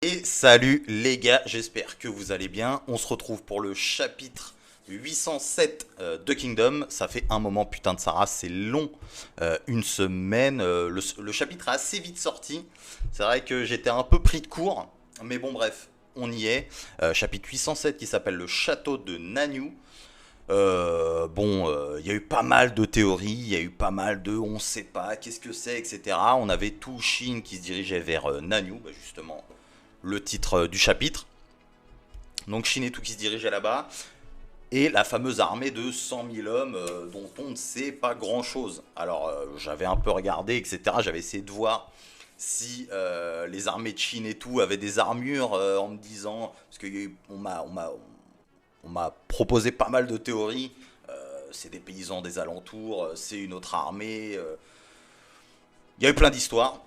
Et salut les gars, j'espère que vous allez bien. On se retrouve pour le chapitre 807 de Kingdom. Ça fait un moment, putain de Sarah, c'est long. Une semaine. Le chapitre est assez vite sorti. C'est vrai que j'étais un peu pris de court. Mais bon, bref, on y est. Chapitre 807 qui s'appelle le château de Nanyue. Il y a eu pas mal de théories, il y a eu pas mal de on sait pas, qu'est-ce que c'est, etc. On avait tout Shin qui se dirigeait vers Nanyue, bah justement, le titre du chapitre. Donc Shin et tout qui se dirigeait là-bas. Et la fameuse armée de 100 000 hommes dont on ne sait pas grand-chose. Alors j'avais un peu regardé, etc. J'avais essayé de voir si les armées de Shin et tout avaient des armures en me disant... Parce on m'a proposé pas mal de théories. C'est des paysans des alentours, c'est une autre armée. Il y a eu plein d'histoires.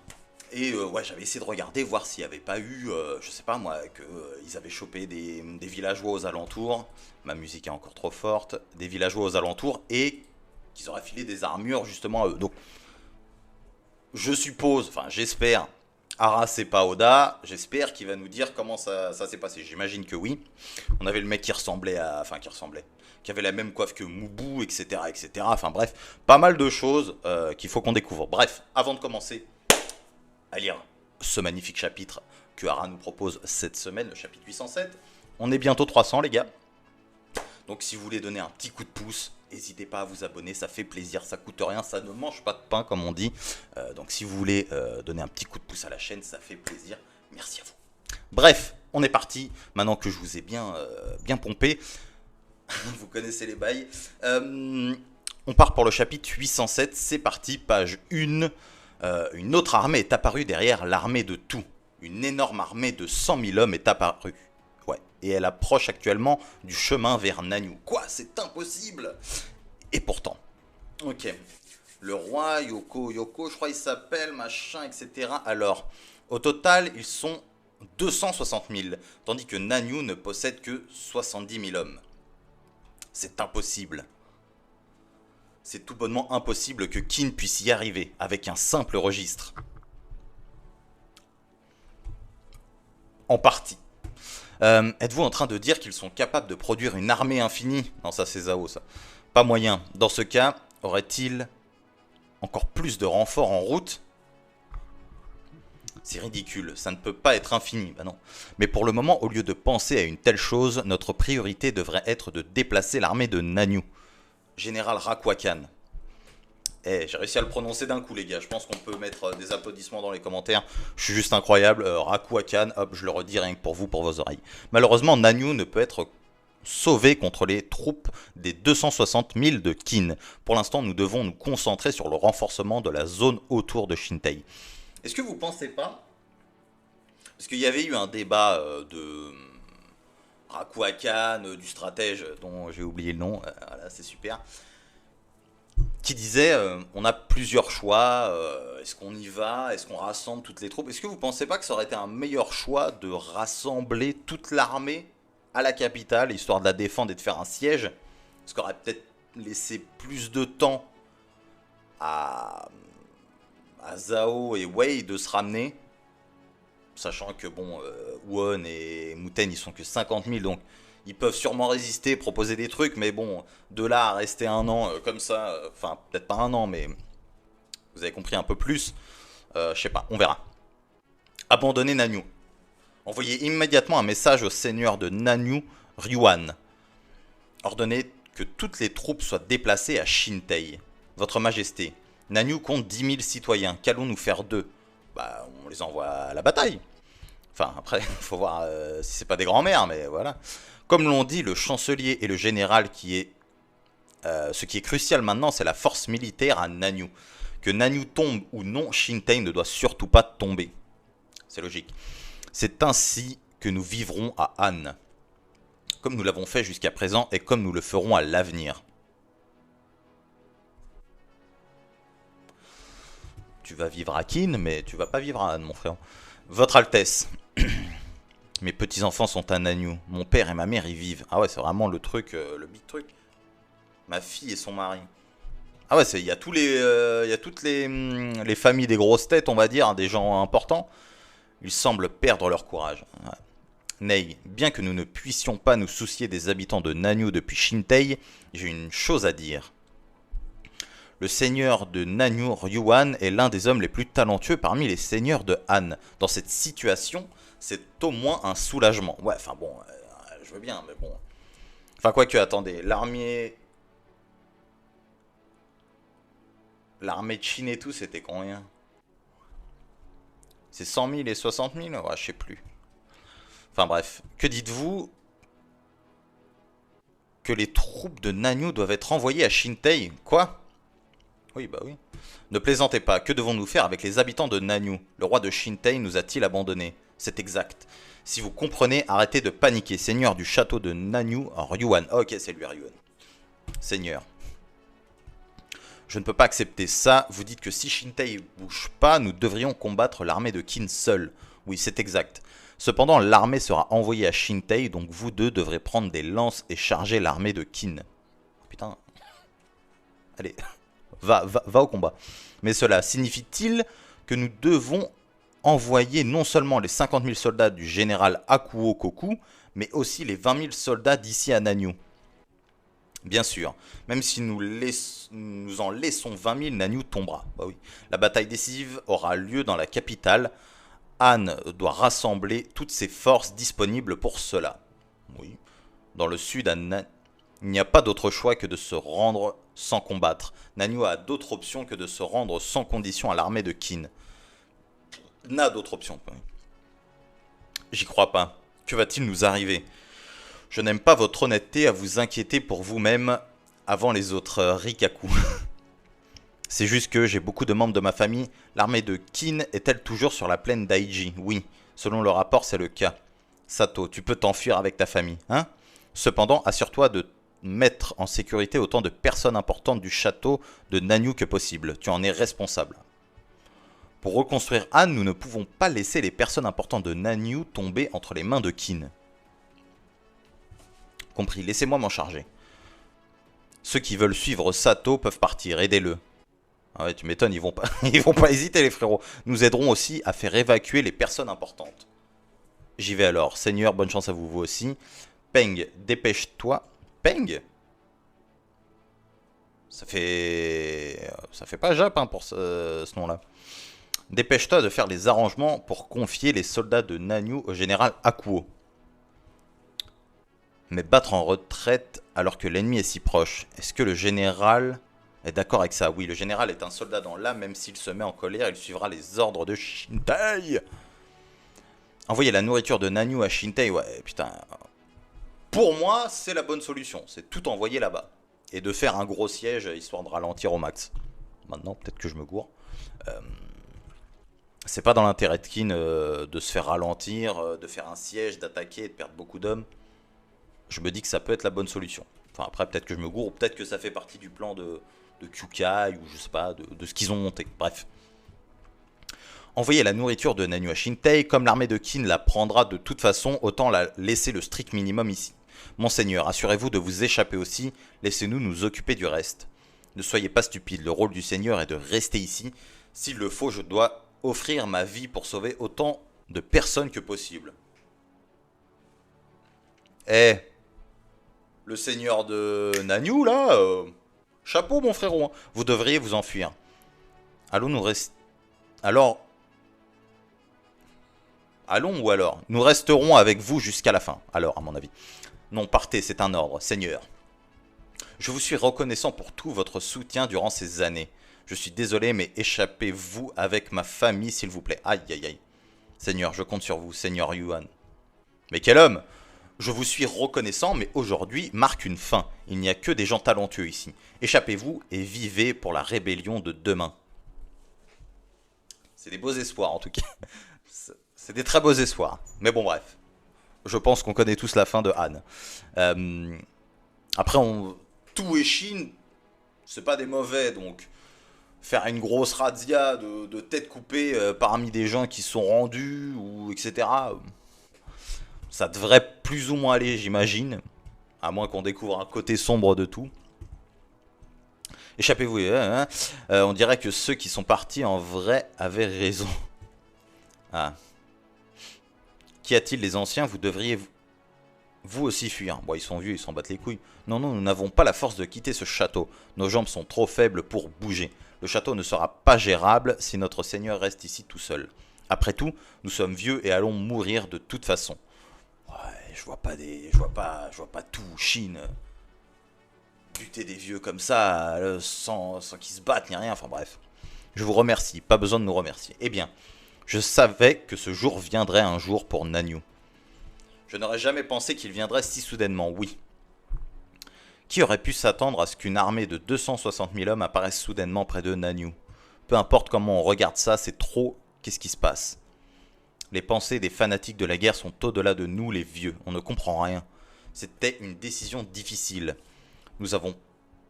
Et ouais, j'avais essayé de regarder, voir s'il n'y avait pas eu, je sais pas moi, qu'ils avaient chopé des villageois aux alentours. Ma musique est encore trop forte. Des villageois aux alentours et qu'ils auraient filé des armures justement à eux. Donc, je suppose, enfin j'espère, Ara c'est pas Oda, j'espère qu'il va nous dire comment ça s'est passé. J'imagine que oui. On avait le mec qui ressemblait à... Enfin qui ressemblait. Qui avait la même coiffe que Mubu, etc. etc. Enfin bref, pas mal de choses qu'il faut qu'on découvre. Bref, avant de commencer à lire ce magnifique chapitre que Ara nous propose cette semaine, le chapitre 807, on est bientôt 300 les gars. Donc si vous voulez donner un petit coup de pouce, n'hésitez pas à vous abonner, ça fait plaisir, ça coûte rien, ça ne mange pas de pain comme on dit. Donc si vous voulez donner un petit coup de pouce à la chaîne, ça fait plaisir. Merci à vous. Bref, on est parti. Maintenant que je vous ai bien pompé, vous connaissez les bails. On part pour le chapitre 807, c'est parti, page 1. Une autre armée est apparue derrière l'armée de tout. Une énorme armée de 100 000 hommes est apparue. Ouais, et elle approche actuellement du chemin vers Nanyue. Quoi, c'est impossible! Et pourtant, ok, le roi Yoko, je crois il s'appelle, machin, etc. Alors, au total, ils sont 260 000, tandis que Nanyue ne possède que 70 000 hommes. C'est impossible. C'est tout bonnement impossible que Kin puisse y arriver avec un simple registre. En partie. Êtes-vous en train de dire qu'ils sont capables de produire une armée infinie? Non, ça c'est Zao, ça. Pas moyen. Dans ce cas, aurait-il encore plus de renforts en route? C'est ridicule, ça ne peut pas être infini, bah non. Mais pour le moment, au lieu de penser à une telle chose, notre priorité devrait être de déplacer l'armée de Nanyue. Général Rakwakan. J'ai réussi à le prononcer d'un coup les gars, je pense qu'on peut mettre des applaudissements dans les commentaires. Je suis juste incroyable, Rakwakan, hop, je le redis rien que pour vous, pour vos oreilles. Malheureusement, Nanyue ne peut être sauvé contre les troupes des 260 000 de Kin. Pour l'instant, nous devons nous concentrer sur le renforcement de la zone autour de Shintei. Est-ce que vous pensez pas? Parce qu'il y avait eu un débat de Rakwakan, du stratège dont j'ai oublié le nom, voilà, c'est super, qui disait on a plusieurs choix, est-ce qu'on y va, est-ce qu'on rassemble toutes les troupes? Est-ce que vous pensez pas que ça aurait été un meilleur choix de rassembler toute l'armée à la capitale, histoire de la défendre et de faire un siège? Ce qui aurait peut-être laissé plus de temps à Zhao et Wei de se ramener, sachant que bon, Won et Muten ils sont que 50 000, donc ils peuvent sûrement résister, proposer des trucs, mais bon, de là à rester un an comme ça, enfin peut-être pas un an, mais vous avez compris un peu plus, je sais pas, on verra. Abandonner Nanyue. Envoyez immédiatement un message au seigneur de Nanyue, Ryuan. Ordonnez que toutes les troupes soient déplacées à Shintei. Votre Majesté, Nanyue compte 10 000 citoyens, qu'allons-nous faire d'eux? Bah, on les envoie à la bataille. Enfin, après, il faut voir si c'est pas des grands-mères, mais voilà. Comme l'ont dit le chancelier et le général, ce qui est crucial maintenant, c'est la force militaire à Nanyue. Que Nanyue tombe ou non, Shintei ne doit surtout pas tomber. C'est logique. C'est ainsi que nous vivrons à Han. Comme nous l'avons fait jusqu'à présent et comme nous le ferons à l'avenir. Tu vas vivre à Kin, mais tu vas pas vivre à Han, mon frère. Votre Altesse. Mes petits-enfants sont à Nanyue. Mon père et ma mère y vivent. Ah ouais, c'est vraiment le truc, le big truc. Ma fille et son mari. Ah ouais, il y a tous les, y a toutes les familles des grosses têtes, on va dire, des gens importants. Ils semblent perdre leur courage. Ouais. Nei, bien que nous ne puissions pas nous soucier des habitants de Nanyu depuis Shintei, j'ai une chose à dire. Le seigneur de Nanyu, Ryuan, est l'un des hommes les plus talentueux parmi les seigneurs de Han. Dans cette situation, c'est au moins un soulagement. Ouais, enfin bon, je veux bien, mais bon. Enfin, quoique, attendez, l'armée de Chine et tout, c'était combien? C'est 100 000 et 60 000? Ouais, je sais plus. Enfin bref, que dites-vous que les troupes de Nanyu doivent être envoyées à Shintei? Quoi? Oui, bah oui. Ne plaisantez pas, que devons-nous faire avec les habitants de Nanyu? Le roi de Shintei nous a-t-il abandonnés? C'est exact. Si vous comprenez, arrêtez de paniquer. Seigneur du château de Nanyu, Ryuan. Ok, c'est lui, Ryuan. Seigneur. Je ne peux pas accepter ça. Vous dites que si Shintei bouge pas, nous devrions combattre l'armée de Qin seul. Oui, c'est exact. Cependant, l'armée sera envoyée à Shintei, donc vous deux devrez prendre des lances et charger l'armée de Qin. Putain. Allez, va au combat. Mais cela signifie-t-il que nous devons envoyer non seulement les 50 000 soldats du général Akuo Koku, mais aussi les 20 000 soldats d'ici à Nanyu? Bien sûr, même si nous en laissons 20 000, Nanyu tombera. Bah oui. La bataille décisive aura lieu dans la capitale. Han doit rassembler toutes ses forces disponibles pour cela. Oui. Dans le sud, il n'y a pas d'autre choix que de se rendre sans combattre. Nanyu a d'autres options que de se rendre sans condition à l'armée de Qin. N'a d'autres options. J'y crois pas. Que va-t-il nous arriver? Je n'aime pas votre honnêteté à vous inquiéter pour vous-même avant les autres. Rikaku. C'est juste que j'ai beaucoup de membres de ma famille. L'armée de Qin est-elle toujours sur la plaine d'Aiji? Oui, selon le rapport, c'est le cas. Sato, tu peux t'enfuir avec ta famille, hein? Cependant, assure-toi de mettre en sécurité autant de personnes importantes du château de Nanyu que possible. Tu en es responsable. Pour reconstruire Han, nous ne pouvons pas laisser les personnes importantes de Nanyu tomber entre les mains de Qin. Compris, laissez-moi m'en charger. Ceux qui veulent suivre Sato peuvent partir, aidez-le. Ah ouais, tu m'étonnes, ils vont pas hésiter les frérots. Nous aiderons aussi à faire évacuer les personnes importantes. J'y vais alors. Seigneur, bonne chance à vous, vous aussi. Peng, dépêche-toi. Peng? Ça fait pas Jap hein, pour ce nom-là. Dépêche-toi de faire les arrangements pour confier les soldats de Nanyu au général Akuo. Mais battre en retraite alors que l'ennemi est si proche. Est-ce que le général est d'accord avec ça? Oui, le général est un soldat dans l'âme, même s'il se met en colère, il suivra les ordres de Shintei. Envoyer la nourriture de Nanyu à Shintei, ouais, putain. Pour moi, c'est la bonne solution. C'est tout envoyer là-bas. Et de faire un gros siège, histoire de ralentir au max. Maintenant, peut-être que je me gourre. C'est pas dans l'intérêt de Qin de se faire ralentir, de faire un siège, d'attaquer et de perdre beaucoup d'hommes. Je me dis que ça peut être la bonne solution. Enfin, après, peut-être que je me gourre, ou peut-être que ça fait partie du plan de Kyukai, ou je sais pas, de ce qu'ils ont monté. Bref. Envoyer la nourriture de Nanyu à Shintei, comme l'armée de Qin la prendra de toute façon, autant la laisser le strict minimum ici. Monseigneur, assurez-vous de vous échapper aussi, laissez-nous nous occuper du reste. Ne soyez pas stupide, le rôle du seigneur est de rester ici. S'il le faut, je dois offrir ma vie pour sauver autant de personnes que possible. Eh, le seigneur de Nanyu, là, chapeau mon frérot, hein. Vous devriez vous enfuir. Allons nous rester... Alors... Allons ou alors? Nous resterons avec vous jusqu'à la fin, alors à mon avis. Non, partez, c'est un ordre, seigneur. Je vous suis reconnaissant pour tout votre soutien durant ces années. Je suis désolé, mais échappez-vous avec ma famille, s'il vous plaît. Aïe, aïe, aïe. Seigneur, je compte sur vous, Seigneur Yuan. Mais quel homme! Je vous suis reconnaissant, mais aujourd'hui marque une fin. Il n'y a que des gens talentueux ici. Échappez-vous et vivez pour la rébellion de demain. C'est des beaux espoirs, en tout cas. C'est des très beaux espoirs. Mais bon, bref. Je pense qu'on connaît tous la fin de Han. Après, tout est Chine. C'est pas des mauvais, donc... Faire une grosse razzia de têtes coupées parmi des gens qui se sont rendus, ou etc. Ça devrait plus ou moins aller, j'imagine. À moins qu'on découvre un côté sombre de tout. Échappez-vous, hein. On dirait que ceux qui sont partis en vrai avaient raison. Ah. Qu'y a-t-il les anciens? Vous devriez vous aussi fuir. Bon, ils sont vieux, ils s'en battent les couilles. Non, non, nous n'avons pas la force de quitter ce château. Nos jambes sont trop faibles pour bouger. Le château ne sera pas gérable si notre seigneur reste ici tout seul. Après tout, nous sommes vieux et allons mourir de toute façon. Ouais, je vois pas tout Chine buter des vieux comme ça sans qu'ils se battent ni rien. Enfin bref. Je vous remercie, pas besoin de nous remercier. Eh bien, je savais que ce jour viendrait un jour pour Nanyu. Je n'aurais jamais pensé qu'il viendrait si soudainement, oui. Qui aurait pu s'attendre à ce qu'une armée de 260 000 hommes apparaisse soudainement près de Nanyu? Peu importe comment on regarde ça, c'est trop... Qu'est-ce qui se passe? Les pensées des fanatiques de la guerre sont au-delà de nous, les vieux. On ne comprend rien. C'était une décision difficile. Nous avons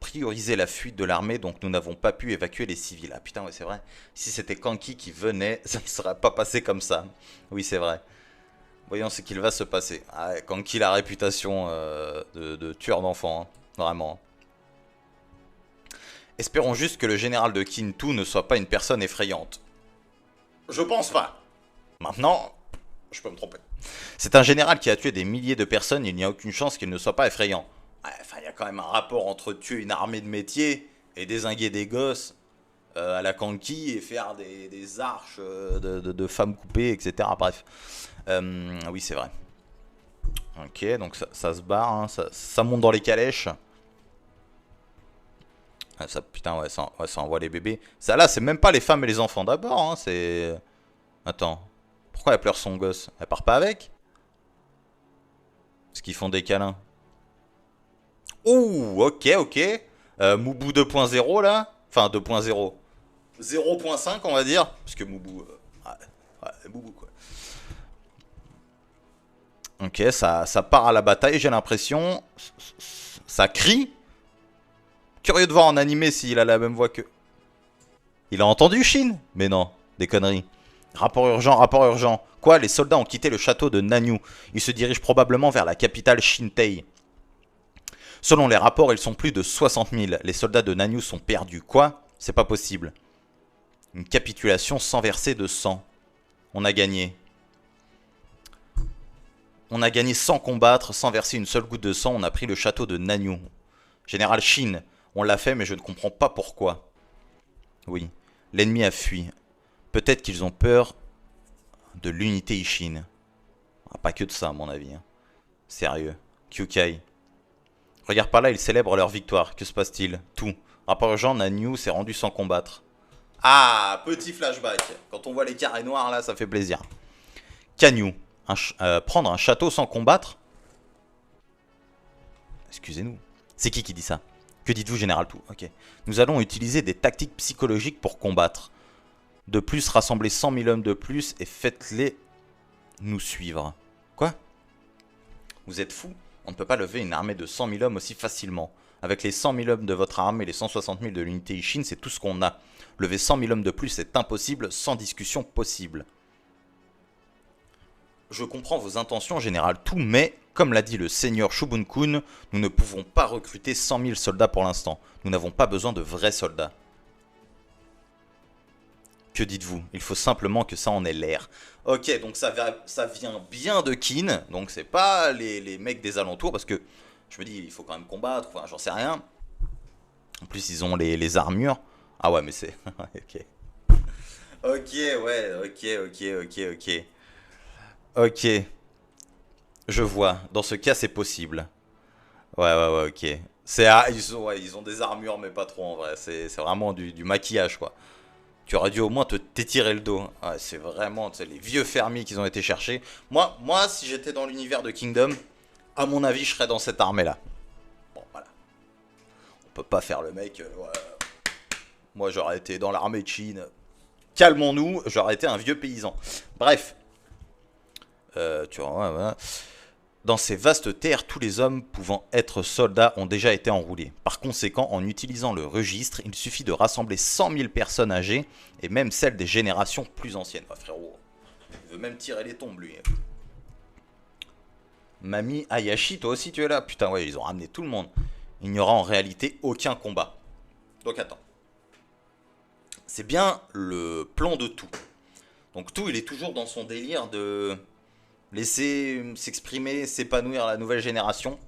priorisé la fuite de l'armée, donc nous n'avons pas pu évacuer les civils. Ah putain, ouais, c'est vrai. Si c'était Kanki qui venait, ça ne serait pas passé comme ça. Oui, c'est vrai. Voyons ce qu'il va se passer. Ah, Kanki, la réputation de tueur d'enfants, hein. Vraiment. Espérons juste que le général de Kintu ne soit pas une personne effrayante. Je pense pas. Maintenant, je peux me tromper. C'est un général qui a tué des milliers de personnes, il n'y a aucune chance qu'il ne soit pas effrayant. Ouais, enfin, il y a quand même un rapport entre tuer une armée de métier et dézinguer des gosses à la Kanki et faire des arches de femmes coupées, etc. Bref. Oui, c'est vrai. Ok, donc ça se barre, hein, ça monte dans les calèches. Ah, ça, putain, ouais, ça envoie les bébés. Ça, là, c'est même pas les femmes et les enfants d'abord, hein, c'est... Attends. Pourquoi elle pleure son gosse? Elle part pas avec? Parce qu'ils font des câlins. Ouh, ok, ok. Moubou 2.0, là. Enfin, 2.0. 0.5, on va dire. Parce que Moubou... ouais, Moubou, quoi. Ok, ça part à la bataille, j'ai l'impression. Ça crie. Curieux de voir en animé s'il a la même voix que... Il a entendu Shin? Mais non, des conneries. Rapport urgent, rapport urgent. Quoi? Les soldats ont quitté le château de Nanyu. Ils se dirigent probablement vers la capitale Shintei. Selon les rapports, ils sont plus de 60 000. Les soldats de Nanyu sont perdus. Quoi? C'est pas possible. Une capitulation sans verser de sang. On a gagné. On a gagné sans combattre, sans verser une seule goutte de sang. On a pris le château de Nanyu. Général Shin, on l'a fait, mais je ne comprends pas pourquoi. Oui, l'ennemi a fui. Peut-être qu'ils ont peur de l'unité Ishin. Ah, pas que de ça, à mon avis. Hein. Sérieux. Kyukai. Regarde par là, ils célèbrent leur victoire. Que se passe-t-il? Tout. Rapport urgent, Nanyu s'est rendu sans combattre. Ah, petit flashback. Quand on voit les carrés noirs, là, ça fait plaisir. Kanyu. Prendre un château sans combattre? Excusez-nous. C'est qui dit ça? Que dites-vous, Général Tout? Ok. Nous allons utiliser des tactiques psychologiques pour combattre. De plus, rassemblez 100 000 hommes de plus et faites-les nous suivre. Quoi? Vous êtes fous? On ne peut pas lever une armée de 100 000 hommes aussi facilement. Avec les 100 000 hommes de votre armée et les 160 000 de l'unité Ishin, c'est tout ce qu'on a. Lever 100 000 hommes de plus est impossible, sans discussion possible. Je comprends vos intentions, Général Tout, mais, comme l'a dit le seigneur Shubun-kun, nous ne pouvons pas recruter 100 000 soldats pour l'instant. Nous n'avons pas besoin de vrais soldats. Que dites-vous? Il faut simplement que ça en ait l'air. Ok, donc ça vient bien de Kin, donc c'est pas les mecs des alentours, parce que je me dis, il faut quand même combattre, enfin, j'en sais rien. En plus, ils ont les armures. Ah ouais, mais c'est... ok. Ok, ouais, ok. Ok, je vois. Dans ce cas, c'est possible. Ouais, ok. Ils ont des armures, mais pas trop en vrai. C'est vraiment du maquillage, quoi. Tu aurais dû au moins t'étirer le dos. Ouais, c'est vraiment les vieux fermiers qu'ils ont été chercher. Moi, si j'étais dans l'univers de Kingdom, à mon avis, je serais dans cette armée-là. Bon, voilà. On peut pas faire le mec. Ouais. Moi, j'aurais été dans l'armée de Chine. Calmons-nous, j'aurais été un vieux paysan. Bref. Tu vois, ouais. Dans ces vastes terres, tous les hommes pouvant être soldats ont déjà été enrôlés. Par conséquent, en utilisant le registre, il suffit de rassembler 100 000 personnes âgées, et même celles des générations plus anciennes. Ah, frérot, il veut même tirer les tombes, lui. Mami Hayashi, toi aussi tu es là? Putain, ouais, ils ont ramené tout le monde. Il n'y aura en réalité aucun combat. Donc attends. C'est bien le plan de Tout. Donc Tout, il est toujours dans son délire de Laisser s'exprimer, s'épanouir la nouvelle génération.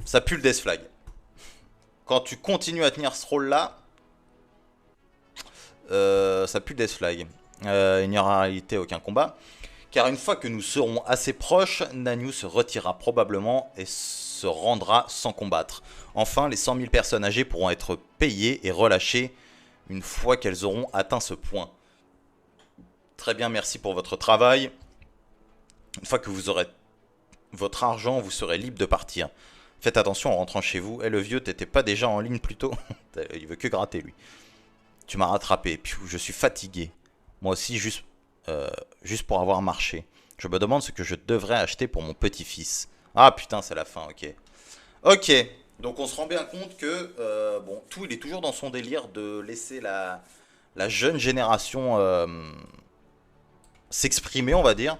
Ça pue le Death Flag. Quand tu continues à tenir ce rôle-là, ça pue le Death Flag. Il n'y aura en réalité aucun combat. Car une fois que nous serons assez proches, Nanyue se retirera probablement et se rendra sans combattre. Enfin, les 100 000 personnes âgées pourront être payées et relâchées une fois qu'elles auront atteint ce point. Très bien, merci pour votre travail. Une fois que vous aurez votre argent, vous serez libre de partir. Faites attention en rentrant chez vous. Eh, le vieux, t'étais pas déjà en ligne plus tôt? Il veut que gratter, lui. Tu m'as rattrapé. Piou, je suis fatigué. Moi aussi, juste pour avoir marché. Je me demande ce que je devrais acheter pour mon petit-fils. Ah putain, c'est la fin, ok. Ok, donc on se rend bien compte que, bon, tout, il est toujours dans son délire de laisser la jeune génération s'exprimer, on va dire.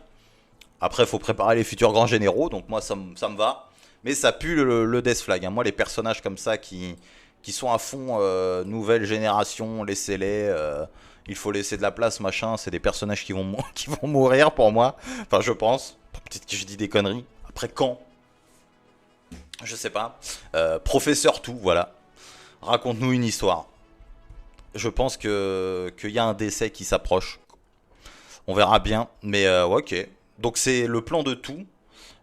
Après, il faut préparer les futurs grands généraux, donc moi, ça me va. Mais ça pue le Death Flag, hein. Moi, les personnages comme ça qui sont à fond nouvelle génération, laissez-les. Il faut laisser de la place, machin. C'est des personnages qui vont mourir pour moi. Enfin, je pense. Peut-être que je dis des conneries. Après, quand? Je sais pas. Professeur tout, voilà. Raconte-nous une histoire. Je pense qu'il y a un décès qui s'approche. On verra bien. Mais ouais, ok. Donc c'est le plan de tout.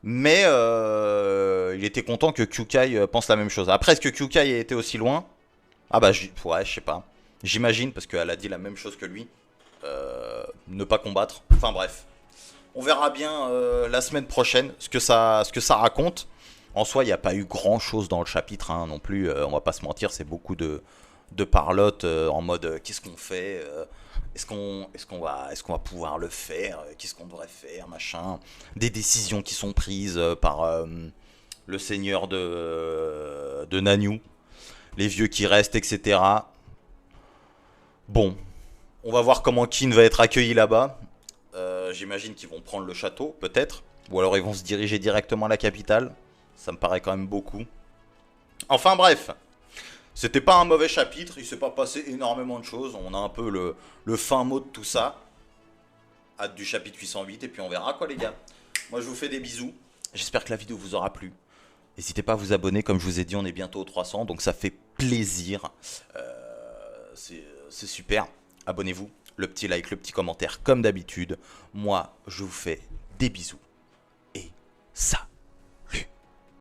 Mais il était content que Kyukai pense la même chose. Après, est-ce que Kyukai a été aussi loin? Ah bah, ouais, je sais pas. J'imagine, parce qu'elle a dit la même chose que lui. Ne pas combattre. Enfin bref. On verra bien la semaine prochaine ce que ça raconte. En soi, il n'y a pas eu grand chose dans le chapitre hein, non plus. On va pas se mentir, c'est beaucoup de parlotte en mode qu'est-ce qu'on fait est-ce qu'on va pouvoir le faire qu'est-ce qu'on devrait faire, machin. Des décisions qui sont prises par le seigneur de Nanyue. Les vieux qui restent, etc. Bon, on va voir comment Kin va être accueilli là-bas. J'imagine qu'ils vont prendre le château, peut-être. Ou alors ils vont se diriger directement à la capitale. Ça me paraît quand même beaucoup. Enfin bref, c'était pas un mauvais chapitre, il s'est pas passé énormément de choses. On a un peu le fin mot de tout ça. Hâte du chapitre 808 et puis on verra quoi les gars. Moi je vous fais des bisous. J'espère que la vidéo vous aura plu. N'hésitez pas à vous abonner, comme je vous ai dit, on est bientôt aux 300, donc ça fait plaisir. C'est super. Abonnez-vous, le petit like, le petit commentaire, comme d'habitude. Moi, je vous fais des bisous. Et ça.